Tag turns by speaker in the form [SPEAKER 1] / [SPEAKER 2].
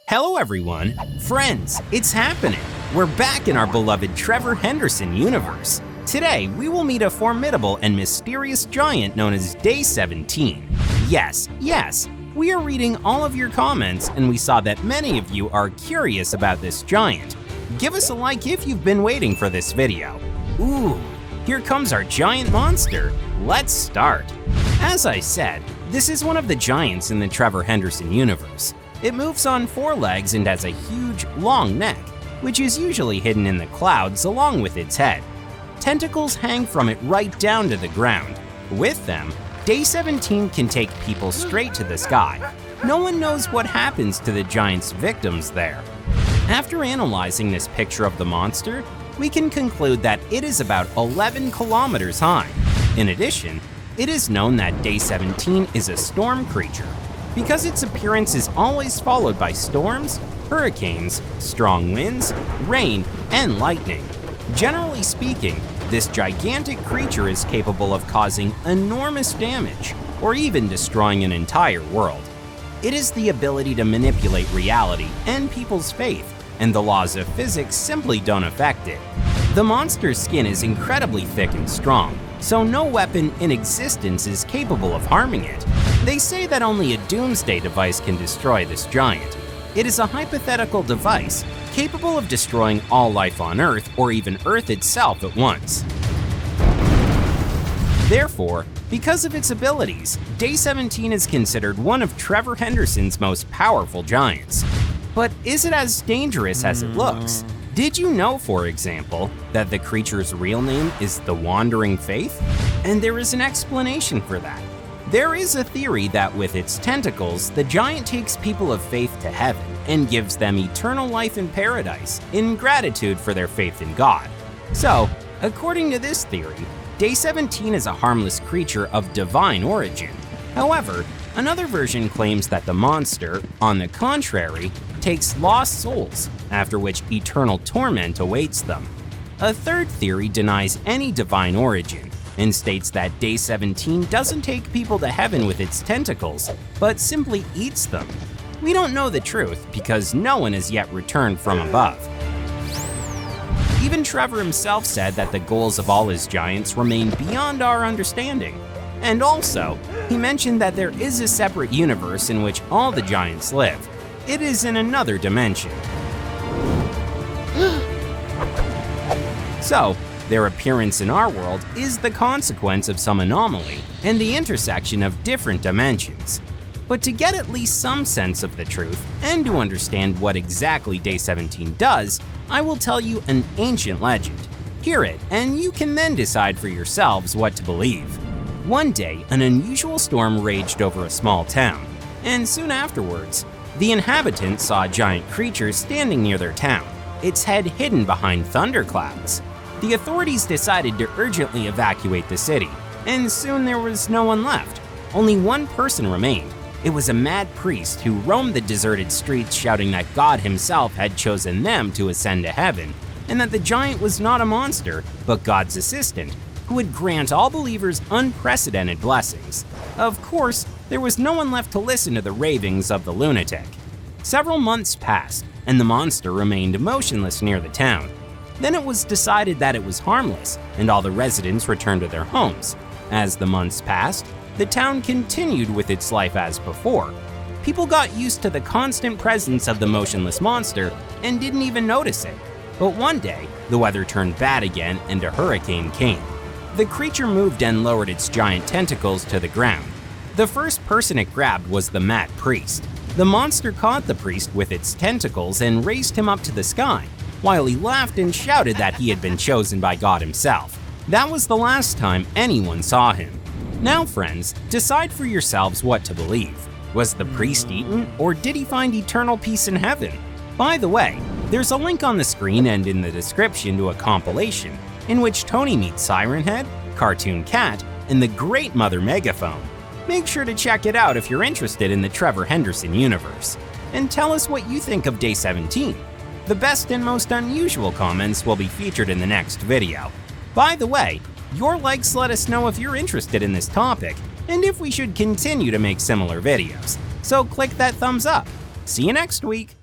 [SPEAKER 1] Hello everyone! Friends, it's happening! We're back in our beloved Trevor Henderson universe. Today, we will meet a formidable and mysterious giant known as Day 17. Yes, we are reading all of your comments and we saw that many of you are curious about this giant. Give us a like if you've been waiting for this video. Ooh, here comes our giant monster. Let's start. As I said, this is one of the giants in the Trevor Henderson universe. It moves on 4 legs and has a huge, long neck, which is usually hidden in the clouds along with its head. Tentacles hang from it right down to the ground. With them, Day 17 can take people straight to the sky. No one knows what happens to the giant's victims there. After analyzing this picture of the monster, we can conclude that it is about 11 kilometers high. In addition, it is known that Day 17 is a storm creature, because its appearance is always followed by storms, hurricanes, strong winds, rain, and lightning. Generally speaking, this gigantic creature is capable of causing enormous damage, or even destroying an entire world. It has the ability to manipulate reality and people's faith, and the laws of physics simply don't affect it. The monster's skin is incredibly thick and strong, so no weapon in existence is capable of harming it. They say that only a doomsday device can destroy this giant. It is a hypothetical device capable of destroying all life on Earth or even Earth itself at once. Therefore, because of its abilities, Day 17 is considered one of Trevor Henderson's most powerful giants. But is it as dangerous as it looks? Did you know, for example, that the creature's real name is the Wandering Faith? And there is an explanation for that. There is a theory that with its tentacles, the giant takes people of faith to heaven and gives them eternal life in paradise in gratitude for their faith in God. So, according to this theory, Day 17 is a harmless creature of divine origin. However, another version claims that the monster, on the contrary, takes lost souls, after which eternal torment awaits them. A third theory denies any divine origin and states that Day 17 doesn't take people to heaven with its tentacles, but simply eats them. We don't know the truth because no one has yet returned from above. Even Trevor himself said that the goals of all his giants remain beyond our understanding. And also, he mentioned that there is a separate universe in which all the giants live. It is in another dimension. So, their appearance in our world is the consequence of some anomaly and the intersection of different dimensions. But to get at least some sense of the truth and to understand what exactly Day 17 does, I will tell you an ancient legend. Hear it, and you can then decide for yourselves what to believe. One day, an unusual storm raged over a small town, and soon afterwards, the inhabitants saw a giant creature standing near their town, its head hidden behind thunderclouds. The authorities decided to urgently evacuate the city, and soon there was no one left. Only one person remained. It was a mad priest who roamed the deserted streets shouting that God himself had chosen them to ascend to heaven, and that the giant was not a monster, but God's assistant, who would grant all believers unprecedented blessings. Of course, there was no one left to listen to the ravings of the lunatic. Several months passed, and the monster remained motionless near the town. Then it was decided that it was harmless, and all the residents returned to their homes. As the months passed, the town continued with its life as before. People got used to the constant presence of the motionless monster and didn't even notice it. But one day, the weather turned bad again and a hurricane came. The creature moved and lowered its giant tentacles to the ground. The first person it grabbed was the mad priest. The monster caught the priest with its tentacles and raised him up to the sky, while he laughed and shouted that he had been chosen by God himself. That was the last time anyone saw him. Now friends, decide for yourselves what to believe. Was the priest eaten, or did he find eternal peace in heaven? By the way, there's a link on the screen and in the description to a compilation in which Tony meets Siren Head, Cartoon Cat, and the Great Mother Megaphone. Make sure to check it out if you're interested in the Trevor Henderson universe. And tell us what you think of Day 17. The best and most unusual comments will be featured in the next video. By the way, your likes let us know if you're interested in this topic and if we should continue to make similar videos. So click that thumbs up. See you next week.